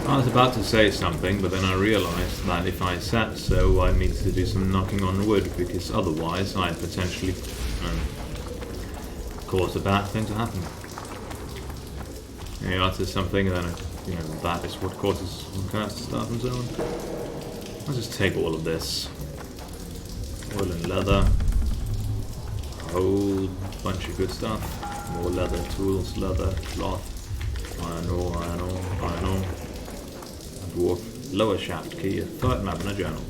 I was about to say something, but then I realised that if I said so, I need to do some knocking on wood, because otherwise I'd potentially cause a bad thing to happen. You utter something, and then that is what causes curse to start and so on. I'll just take all of this. Oil and leather. A whole bunch of good stuff. More leather, tools, leather, cloth. Iron ore, iron ore, iron ore. A dwarf. Lower shaft key, a third map and a journal.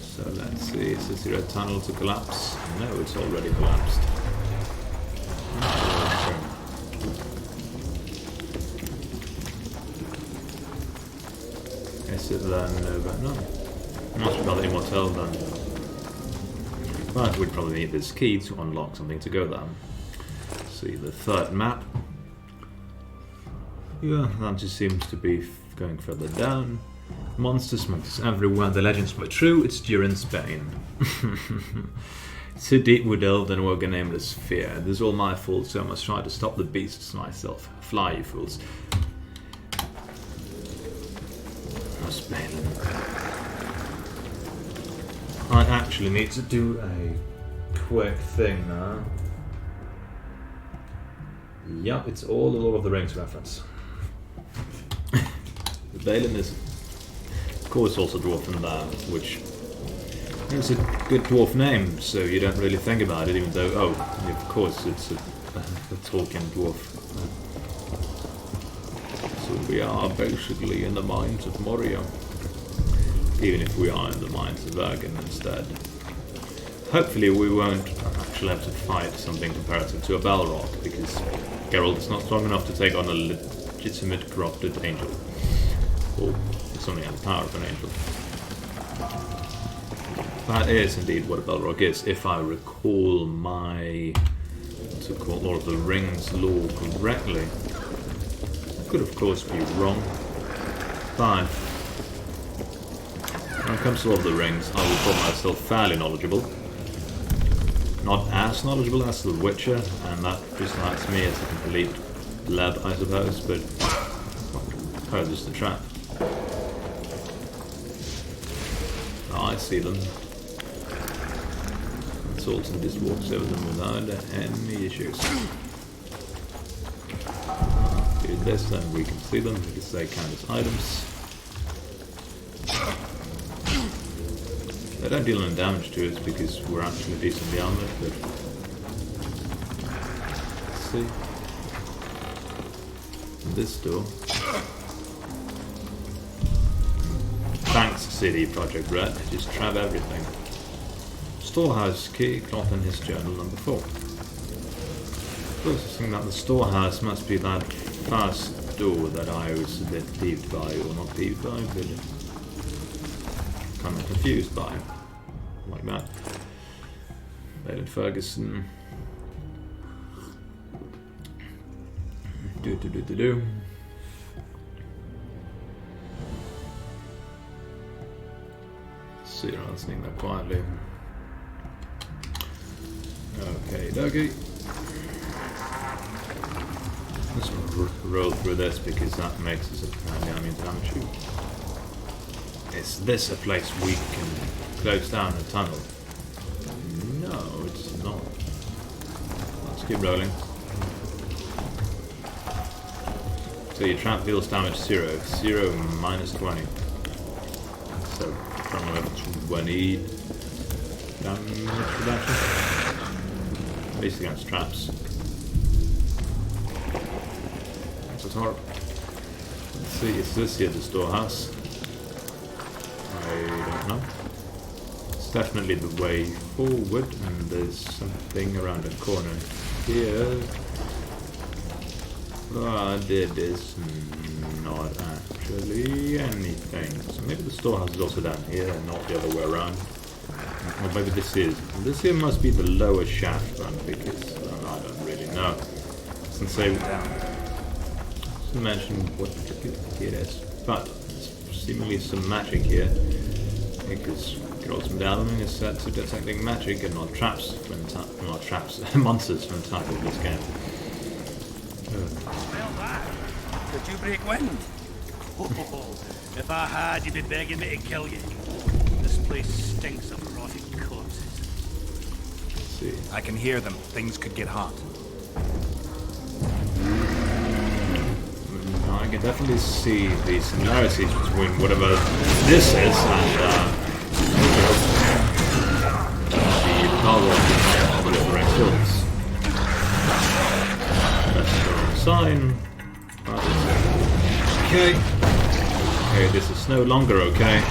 So let's see, is this here a tunnel to collapse? No, it's already collapsed. Is it then over? No. Must be about immortal then. But we'd probably need this key to unlock something to go there. See the third map. Yeah, that just seems to be going further down. Monsters everywhere. The legends were true. It's during Spain. So deep with elven and Vergen nameless fear. This is all my fault, so I must try to stop the beasts myself. Fly, you fools. Spain. I actually need to do a quick thing now. Yep, it's all the Lord of the Rings reference. The Balin is, of course, also dwarf in there, which is a good dwarf name, so you don't really think about it, even though, oh, of course, it's a talking dwarf. So we are basically in the mines of Moria, even if we are in the mines of Vergen instead. Hopefully we won't actually have to fight something comparative to a Balrog, because Geralt is not strong enough to take on a legitimate corrupted angel. Or something like the power of an angel. That is indeed what a Balrog is, if I recall my Lord of the Rings lore correctly. Could of course be wrong, but when it comes to Lord of the Rings, I would call myself fairly knowledgeable. Not as knowledgeable as The Witcher, and that just lacks me as a complete pleb, I suppose, but oh, just a trap. I see them. Consultant just walks over them without any issues. Do this, then we can see them because they count as items. They don't deal any damage to us because we're actually decently armored, but let's see. This door. Thanks, CD Projekt Red. Just trap everything. Storehouse key, cloth in his journal number 4. Processing that the storehouse must be that first door that I was a bit peeved by, or not peeved by, but kind of confused by. Like that. Bailey Ferguson. Do. See, I'm listening that quietly. Okay, dokie. Let's roll through this because that makes us a damage. Is this a place we can close down a tunnel? No, it's not. Let's keep rolling. So your trap deals damage 0. 0 minus 20. So from 20 damage reduction. At least against traps. That's a torp. Let's see, is this here the storehouse? I don't know. It's definitely the way forward, and there's something around the corner here. But it is not actually anything. So maybe the storehouse is also down here and not the other way around. Or maybe this is. This here must be the lower shaft then, because I don't really know. Doesn't say doesn't mention what it is. But there's seemingly some magic here. Because Geralt's medallion is set to detecting magic and not traps when monsters when type of this game. Smell that? Did you break wind? Oh, if I had, you'd be begging me to kill you. This place stinks of rotting corpses. Let's see. I can hear them. Things could get hot. I can definitely see the similarities between whatever this is and the power of whatever it kills. That's the sign. Okay. Okay, this is no longer okay.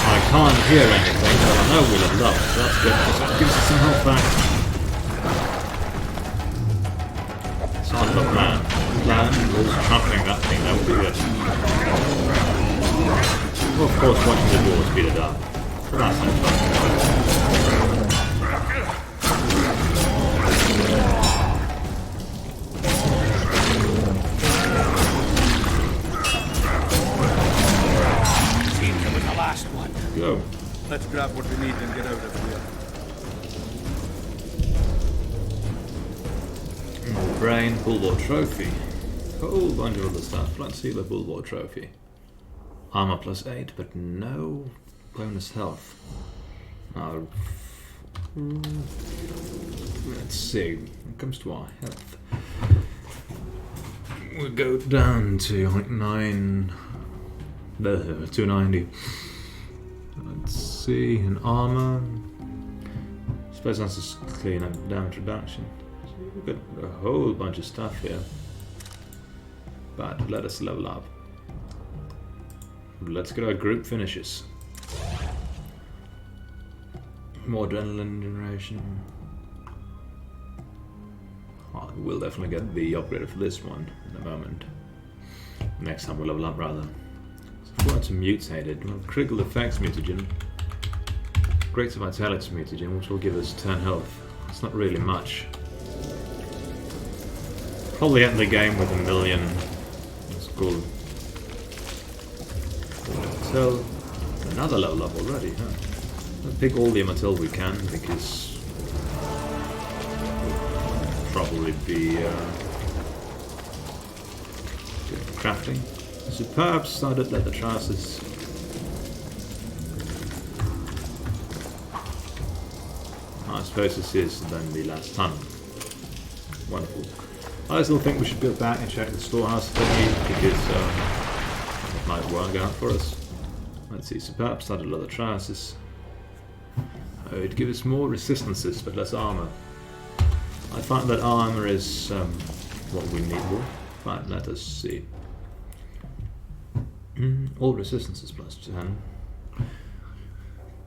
I can't hear anything, but I know we'll have luck, so that's good. That gives us some health back. Sounds like a plan. Plan was trampling that thing, that would be good. Well, of course, watching the dwarves beat it up. But that's no fun. Seems it was the last one. Go. Let's grab what we need and get out of here. Brain, Bulwark Trophy. A whole bunch of other stuff. Let's see the Bulwark Trophy. Armor plus 8, but no bonus health. Let's see. When it comes to our health, we'll go down to like 290. Let's see, an armor. Suppose that's just clean up damage reduction. So we've got a whole bunch of stuff here. But let us level up. Let's get our group finishes. More adrenaline generation. Oh, we'll definitely get the upgrade for this one in a moment. Next time we'll level up rather. So if we mutated, well, critical effects mutagen. Greater vitality mutagen, which will give us 10 health. It's not really much. Probably end the game with 1 million. That's cool. So, another level up already, huh? Let's pick all the until we can, because we'll probably be doing crafting. Superb studded leather trousers. I suppose this is then the last tunnel. Wonderful. I still think we should go back and check the storehouse thingy, because it might work out for us. Let's see, superb studded leather trousers. It'd give us more resistances, but less armor. I find that armor is what we need more. But let us see. All resistances plus 10.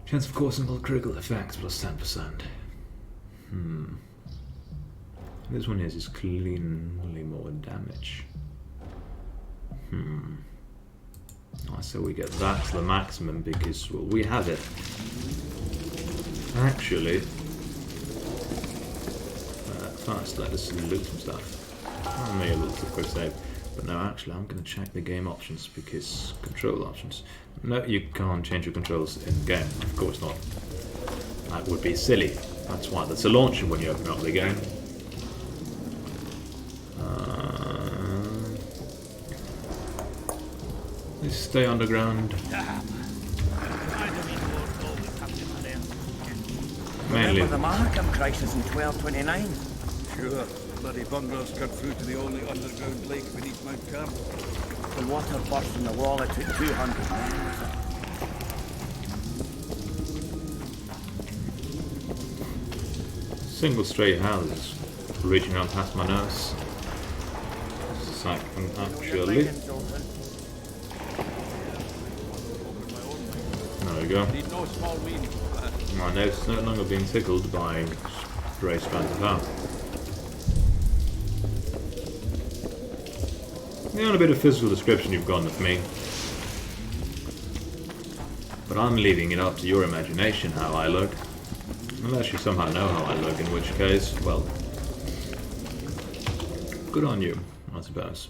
Chance of causing all critical effects plus 10%. This one is cleanly more damage. So we get that to the maximum because, well, we have it. Actually, first let us loot some stuff. I may a little quick save, but no, actually I'm going to check the game options because control options. No, you can't change your controls in game. Of course not. That would be silly. That's why that's a launcher when you open up the game. Let's stay underground. Mainly. Remember the Markham crisis in 1229? Sure. Bloody bunglers cut through to the only underground lake beneath Mount Carmel. The water burst in the wall, it took 200 men. Single straight houses reaching out past my nose. It's like actually. There we go. Need no small meaning for that. My nose is no longer being tickled by stray strands of hair. The only bit of physical description you've gone with me. But I'm leaving it up to your imagination how I look. Unless you somehow know how I look, in which case, well, good on you, I suppose.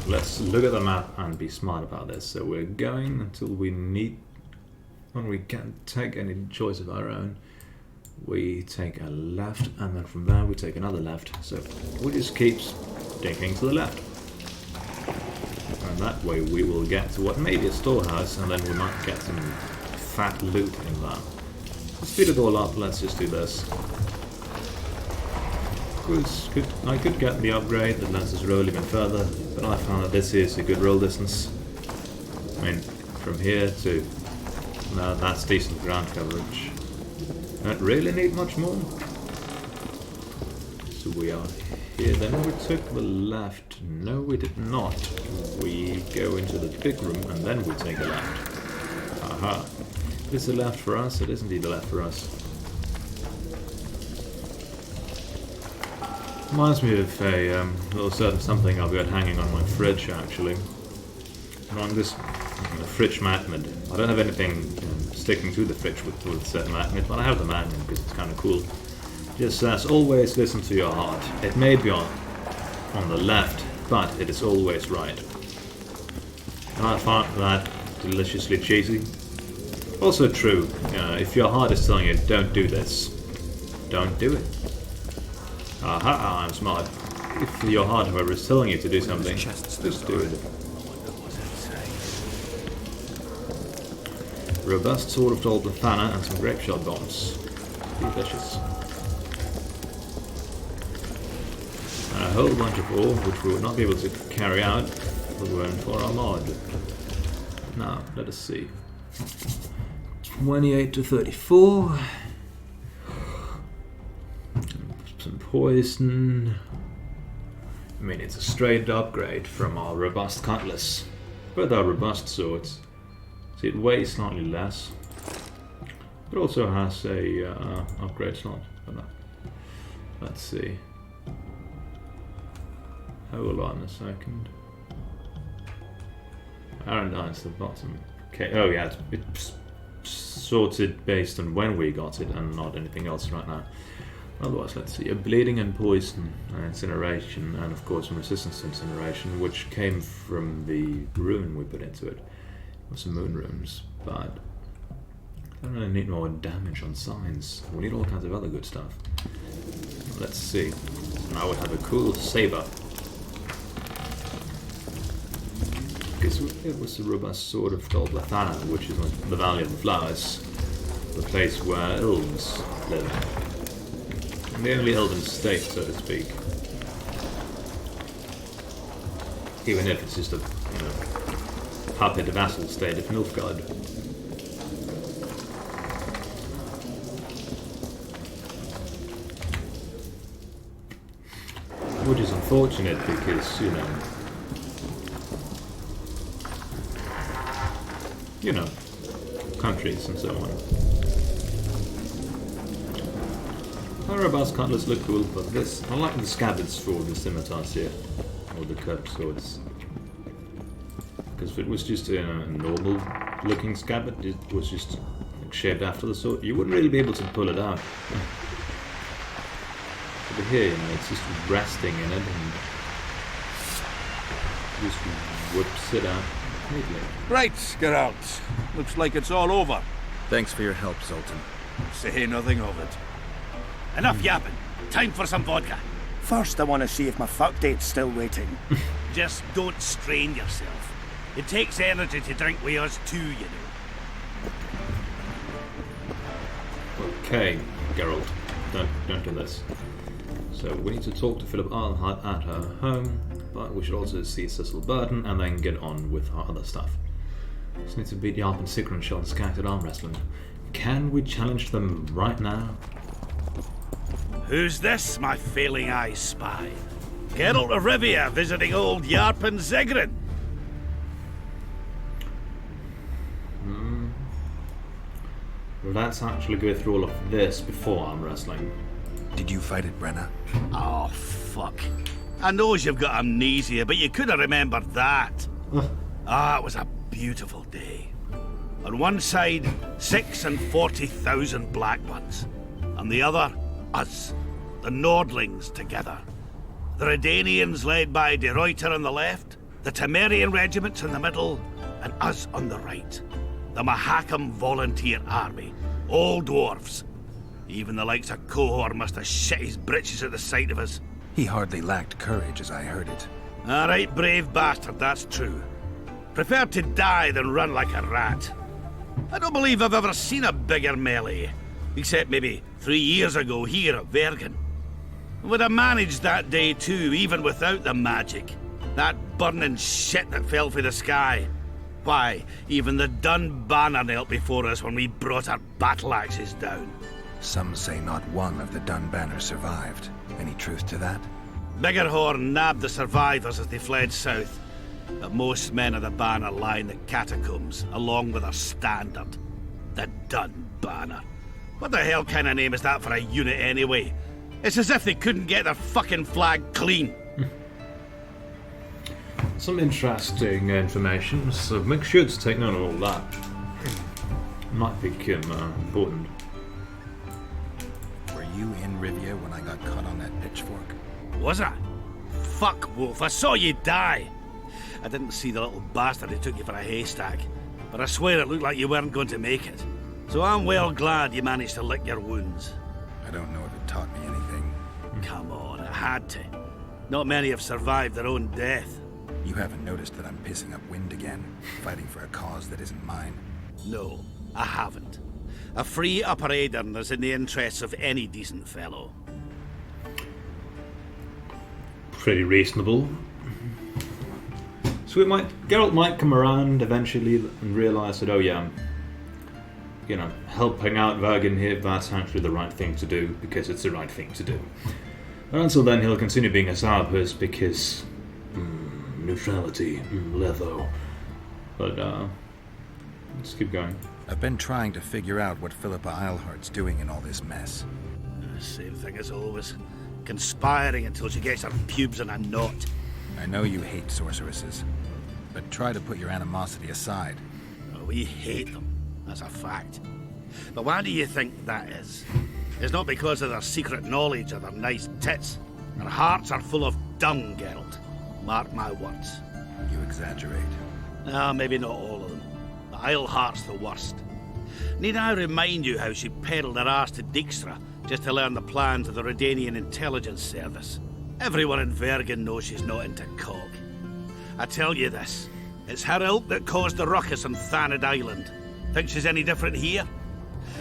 let's look at the map and be smart about this. So we're going until we need, when we can't take any choice of our own, we take a left, and then from there we take another left. So we just keep sticking to the left. And that way we will get to what may be a storehouse, and then we might get some fat loot in there. To speed it all up, let's just do this. I could get the upgrade that lets us roll even further, but I found that this is a good roll distance. I mean, from here to... that's decent ground coverage. Don't really need much more. So we are here, then we took the left. No, we did not. We go into the big room and then we take a left. Aha. This is a left for us, it is indeed a left for us. Reminds me of a little certain something I've got hanging on my fridge actually. And on this fridge magnet, I don't have anything sticking to the fridge with a certain magnet, but I have the magnet because it's kind of cool. Just says, always listen to your heart. It may be on the left, but it is always right. And I found that deliciously cheesy. Also true, if your heart is telling you, don't do this, don't do it. Aha, I'm smart. If your heart, however, is telling you to do something, just do it. Robust sword of Old Bethana and some grape shot bombs. Delicious. And a whole bunch of ore, which we would not be able to carry out if we weren't for our mod. Now, let us see. 28 to 34. Some poison. I mean, it's a straight upgrade from our robust cutlass. Both our robust swords. See, it weighs slightly less. It also has a upgrade slot. But no. Let's see. Hold on a second. Arandine's the bottom. Okay. Oh yeah, it's sorted based on when we got it and not anything else right now. Otherwise, let's see. A bleeding and poison and incineration, and of course resistance to incineration, which came from the rune we put into it. With some moon runes, but I don't really need more damage on signs. We need all kinds of other good stuff. Let's see. Now we have a cool saber. Because it was the robust sword of Dol Bethana, which is the Valley of the Flowers, the place where elves live. And the only elven state, so to speak. Even if it's just a, puppet vassal state of Nilfgaard. Which is unfortunate because, countries and so on. Our robust cutlass look cool, but this, I like the scabbards for the scimitars here, or the curved swords. Because if it was just a normal looking scabbard, it was just shaped after the sword, you wouldn't really be able to pull it out. But here, it's just resting in it and just whips it out neatly. Right, Geralt. Looks like it's all over. Thanks for your help, Zoltan. Say nothing of it. Enough yapping. Time for some vodka. First, I want to see if my fuck date's still waiting. Just don't strain yourself. It takes energy to drink with us too, Okay, Geralt, don't do this. So we need to talk to Philip Arlhart at her home, but we should also see Cecil Burton and then get on with our other stuff. Just need to beat Yarp and Sigrunshell and Skag at arm wrestling. Can we challenge them right now? Who's this, my failing eye spy? Geralt of Rivia visiting old Yarp and Sigrun. Let's actually go through all of this before arm wrestling. Did you fight it, Brenna? Oh, fuck. I knows you've got amnesia, but you could have remembered that. It was a beautiful day. On one side, 40,000 black ones. On the other, us, the Nordlings together. The Redanians led by De Ruyter on the left, the Temerian regiments in the middle, and us on the right. The Mahakam Volunteer Army. All dwarves. Even the likes of Cohor must have shit his britches at the sight of us. He hardly lacked courage as I heard it. Alright, brave bastard, that's true. Prefer to die than run like a rat. I don't believe I've ever seen a bigger melee. Except maybe 3 years ago here at Vergen. Would have managed that day too, even without the magic. That burning shit that fell from the sky. Why, even the Dun Banner knelt before us when we brought our battle axes down. Some say not one of the Dun Banner survived. Any truth to that? Biggerhorn nabbed the survivors as they fled south. But most men of the Banner lie in the catacombs, along with their standard. The Dun Banner. What the hell kind of name is that for a unit anyway? It's as if they couldn't get their fucking flag clean. Some interesting information, so make sure to take note of all that. Might become important. Were you in Rivia when I got caught on that pitchfork? Was I? Fuck, Wolf, I saw you die. I didn't see the little bastard who took you for a haystack, but I swear it looked like you weren't going to make it. So I'm well glad you managed to lick your wounds. I don't know if it taught me anything. Come on, it had to. Not many have survived their own death. You haven't noticed that I'm pissing up wind again, fighting for a cause that isn't mine? No, I haven't. A free upper Aedirn is in the interests of any decent fellow. Pretty reasonable. So Geralt might come around eventually and realise that, oh yeah, you know, helping out Vergen here, that's actually the right thing to do, because it's the right thing to do. But until then, he'll continue being a sourpuss because... neutrality, leather. But, let's keep going. I've been trying to figure out what Philippa Eilhart's doing in all this mess. Same thing as always. Conspiring until she gets her pubes in a knot. I know you hate sorceresses, but try to put your animosity aside. Oh, we hate them, that's a fact. But why do you think that is? It's not because of their secret knowledge or their nice tits. Their hearts are full of dung, Geralt. Mark my words. You exaggerate. Maybe not all of them. But Eilhart's the worst. Need I remind you how she peddled her ass to Dijkstra just to learn the plans of the Redanian intelligence service? Everyone in Vergen knows she's not into cock. I tell you this, it's her ilk that caused the ruckus on Thanid Island. Think she's any different here?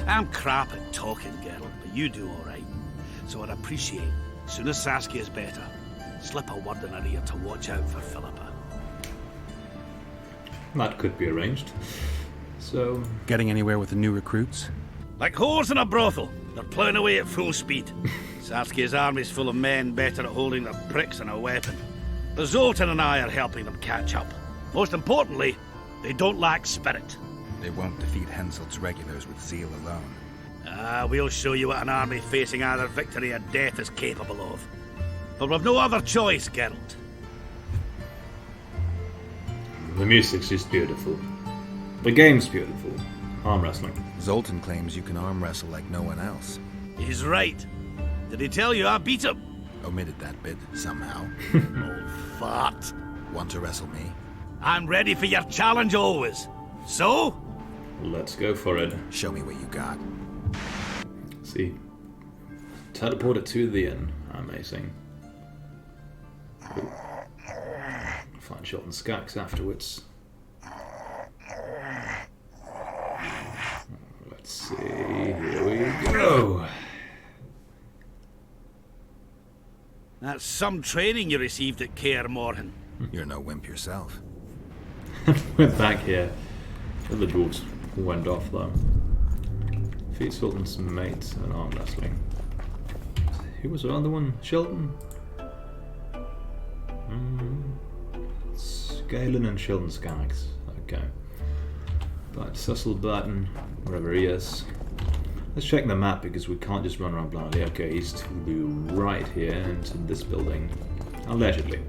I'm crap at talking, Geralt, but you do all right. So I'd appreciate, as soon as Saskia's better, slip a word in her ear to watch out for Philippa. That could be arranged. So... Getting anywhere with the new recruits? Like whores in a brothel, they're ploughing away at full speed. Saskia's army's full of men better at holding their pricks than a weapon. The Zoltan and I are helping them catch up. Most importantly, they don't lack spirit. They won't defeat Henselt's regulars with zeal alone. We'll show you what an army facing either victory or death is capable of. But we've no other choice, Geralt. The music's just beautiful. The game's beautiful. Arm wrestling. Zoltan claims you can arm wrestle like no one else. He's right. Did he tell you I beat him? Omitted that bit, somehow. Old fart. Want to wrestle me? I'm ready for your challenge always. So? Let's go for it. Show me what you got. See. Teleported to the inn. Amazing. Ooh. Find Shilton Skax afterwards. Let's see. Here we go. That's some training you received at Kaer Morhen. You're no wimp yourself. Went back here. The dwarves went off though. Feet Sultan's mates and arm wrestling. Who was the other one? Shilton? Galen and Shilton Skax. Okay. But Cecil Burton, wherever he is. Let's check the map because we can't just run around blindly. Okay, he's to the right here into this building. Allegedly.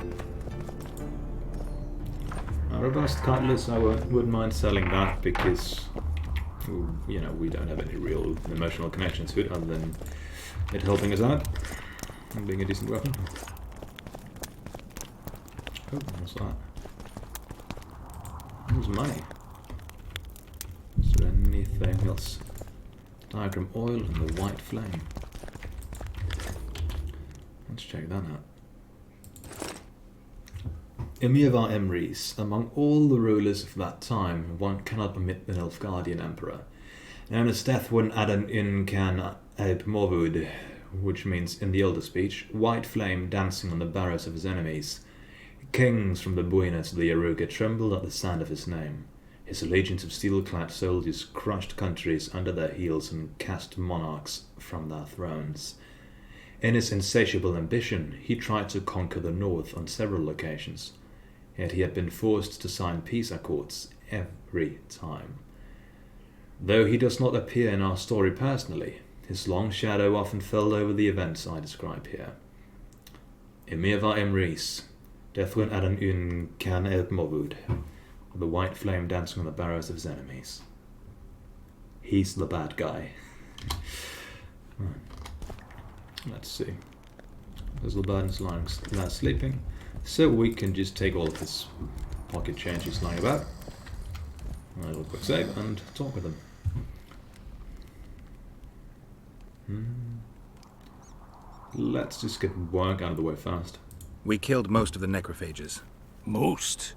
Robust Cutlass, I wouldn't mind selling that because, you know, we don't have any real emotional connection to it other than it helping us out and being a decent weapon. Oh, what's that? There's money. Is there anything else? Diagram oil and the white flame. Let's check that out. Emir var Emrys. Among all the rulers of that time, one cannot omit the Nilfgaardian emperor, known as Dethwin Adan Uncan Eb Morwood, which means, in the older speech, white flame dancing on the barrows of his enemies. Kings from the Buena to the Aruga trembled at the sound of his name. His legions of steel-clad soldiers crushed countries under their heels and cast monarchs from their thrones. In his insatiable ambition, he tried to conquer the north on several occasions, yet he had been forced to sign peace accords every time. Though he does not appear in our story personally, his long shadow often fell over the events I describe here. Emir var Emrys, Dethwin Adan Un Can Eb Morwood, the white flame dancing on the barrows of his enemies. He's the bad guy. Let's see. There's Labadan's lying there sleeping, so we can just take all of his pocket change he's lying about. A little quick save and talk with him. Let's just get work out of the way fast. We killed most of the necrophages. Most?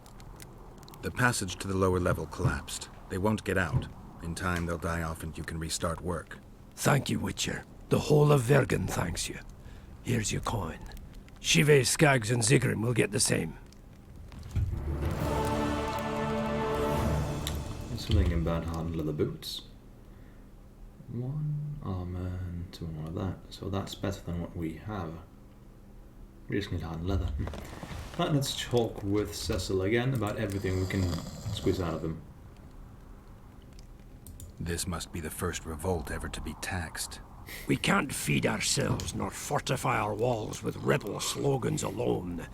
The passage to the lower level collapsed. They won't get out. In time, they'll die off and you can restart work. Thank you, Witcher. The whole of Vergen thanks you. Here's your coin. Shive, Skaggs, and Zigrim will get the same. Something about hard leather boots. One armor and two more of that. So that's better than what we have. We just need hard leather. But let's talk with Cecil again about everything we can squeeze out of him. This must be the first revolt ever to be taxed. We can't feed ourselves nor fortify our walls with rebel slogans alone.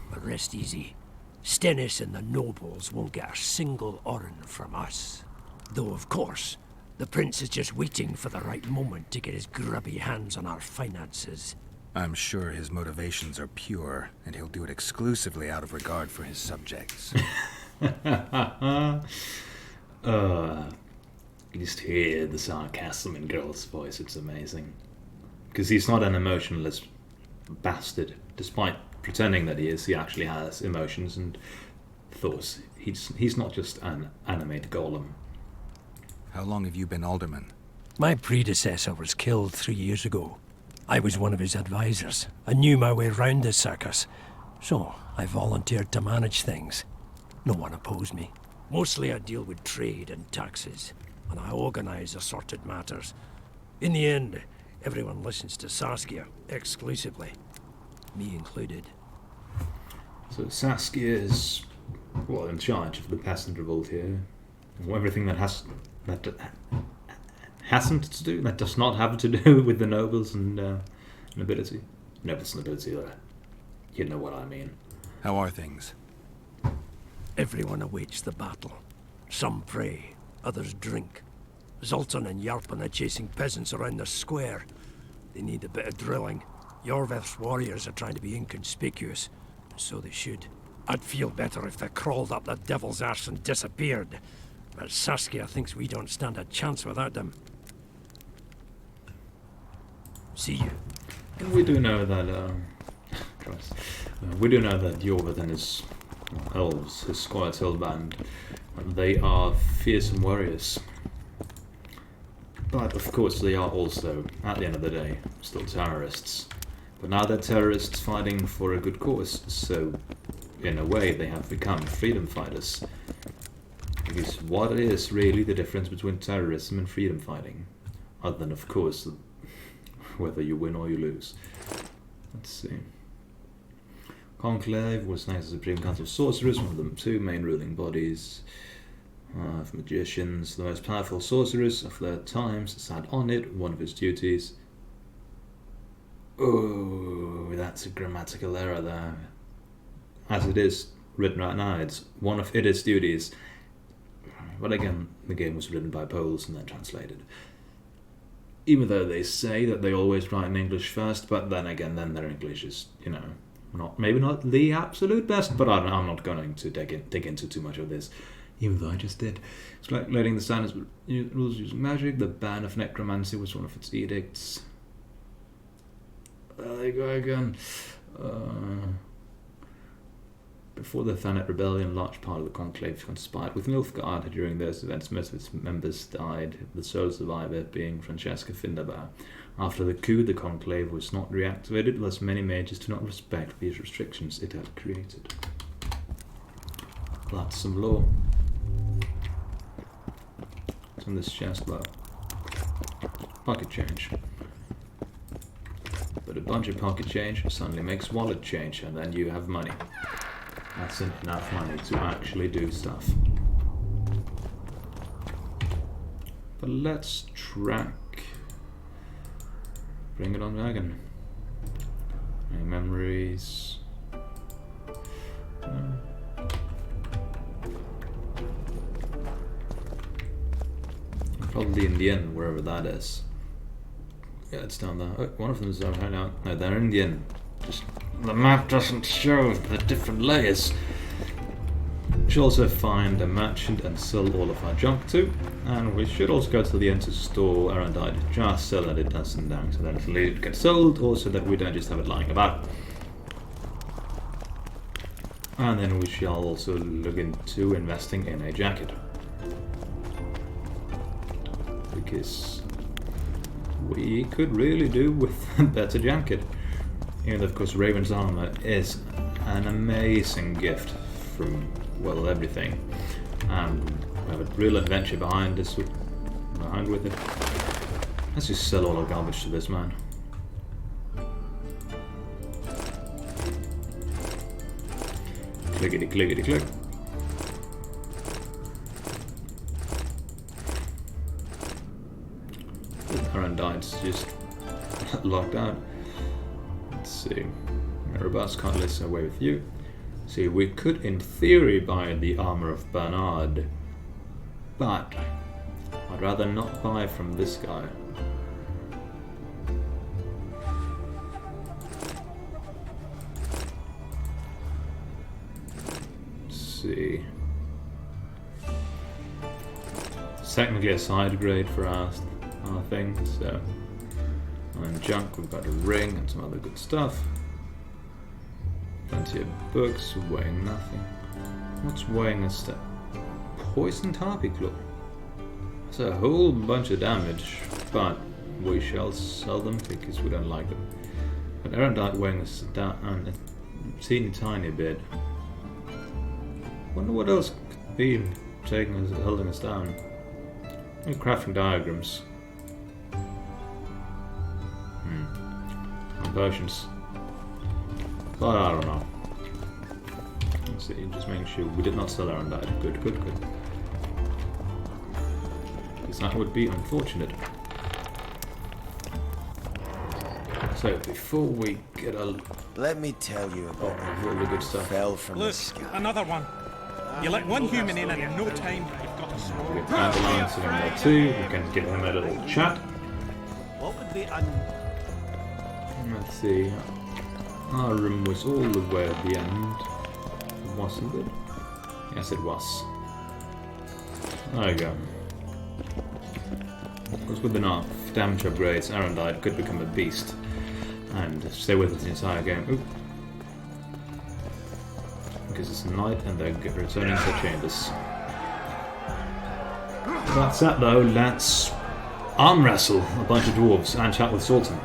But rest easy. Stennis and the nobles won't get a single oren from us. Though, of course, the prince is just waiting for the right moment to get his grubby hands on our finances. I'm sure his motivations are pure, and he'll do it exclusively out of regard for his subjects. You just hear the sarcasm in Geralt's voice, it's amazing. Because he's not an emotionless bastard. Despite pretending that he is, he actually has emotions and thoughts. He's not just an animated golem. How long have you been alderman? My predecessor was killed 3 years ago. I was one of his advisors. I knew my way round this circus. So I volunteered to manage things. No one opposed me. Mostly I deal with trade and taxes, and I organize assorted matters. In the end, everyone listens to Saskia exclusively, me included. So Saskia is, well, in charge of the peasant revolt here. Everything that hasn't to do, that does not have to do with the nobles and nobility. Nobles and nobility, you know what I mean. How are things? Everyone awaits the battle. Some pray, others drink. Zoltan and Yarpan are chasing peasants around the square. They need a bit of drilling. Jorveth's warriors are trying to be inconspicuous, so they should. I'd feel better if they crawled up the devil's arse and disappeared. But Saskia thinks we don't stand a chance without them. See you. We do know that, we do know that Jorveth and his elves, his Squire Hill band, they are fearsome warriors. But of course they are also, at the end of the day, still terrorists. But now they're terrorists fighting for a good cause, so in a way they have become freedom fighters. Because what is really the difference between terrorism and freedom fighting? Other than, of course, whether you win or you lose. Let's see. Conclave was named as the Supreme Council of Sorcerers, one of the two main ruling bodies of magicians. The most powerful sorcerers of their times sat on it, one of its duties. Oh, that's a grammatical error there. As it is written right now, it's one of its duties. But again, the game was written by Poles and then translated. Even though they say that they always write in English first, but then again, then their English is, maybe not the absolute best, but I'm not going to dig into too much of this. Even though I just did. It's like letting the standards rules using magic. The ban of necromancy was one of its edicts. There you go again. Before the Thanet Rebellion, a large part of the Conclave conspired with Nilfgaard. During those events, most of its members died, the sole survivor being Francesca Findabaugh. After the coup, the Conclave was not reactivated, thus many mages do not respect these restrictions it had created. That's some law. What's in this chest, though? Pocket change. But a bunch of pocket change suddenly makes wallet change, and then you have money. That's enough money to actually do stuff. But let's track. Bring it on, Vergen. Any memories? No. Probably in the end, wherever that is. Yeah, it's down there. Oh, one of them is our hideout. No, they're in the end. Just the map doesn't show the different layers. We should also find a merchant and sell all of our junk to. And we should also go to the end to store Arendite just so that it doesn't down, so that it gets sold, or so that we don't just have it lying about. And then we shall also look into investing in a jacket. Because we could really do with a better jacket. And of course Raven's armor is an amazing gift from, well, everything. And we have a real adventure behind with it. Let's just sell all our garbage to this man. Clickety clickety click. Arendite's just locked out. Let's see. Robust can't listen away with you. See, we could in theory buy the armor of Bernard, but I'd rather not buy from this guy. Let's see. It's technically a side grade for our thing, so on junk we've got a ring and some other good stuff. Plenty of books, weighing nothing. What's weighing a step? Poisoned harpy claw. That's a whole bunch of damage, but we shall sell them because we don't like them. But Arendite weighing us down a teeny tiny bit. Wonder what else could be taking us, holding us down. And crafting diagrams. And potions. But I don't know. Let's see, just making sure we did not sell our Arendite. Good, good, good. Because that would be unfortunate. So before we get a Let me tell you about really good stuff. fell from the Look, sky. another one. You let one human in and in no time you've got a We small. get Dandelion sitting there too. We can give him a little chat. What would be Let's see. Our room was all the way at the end. Wasn't it? Yes, it was. There you go. Because with enough damage upgrades, Arendite could become a beast and stay with us the entire game. Oop. Because it's night and they're returning to their chambers. That's that though. Let's arm wrestle a bunch of dwarves and chat with Sultan.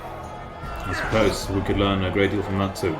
I suppose we could learn a great deal from that too.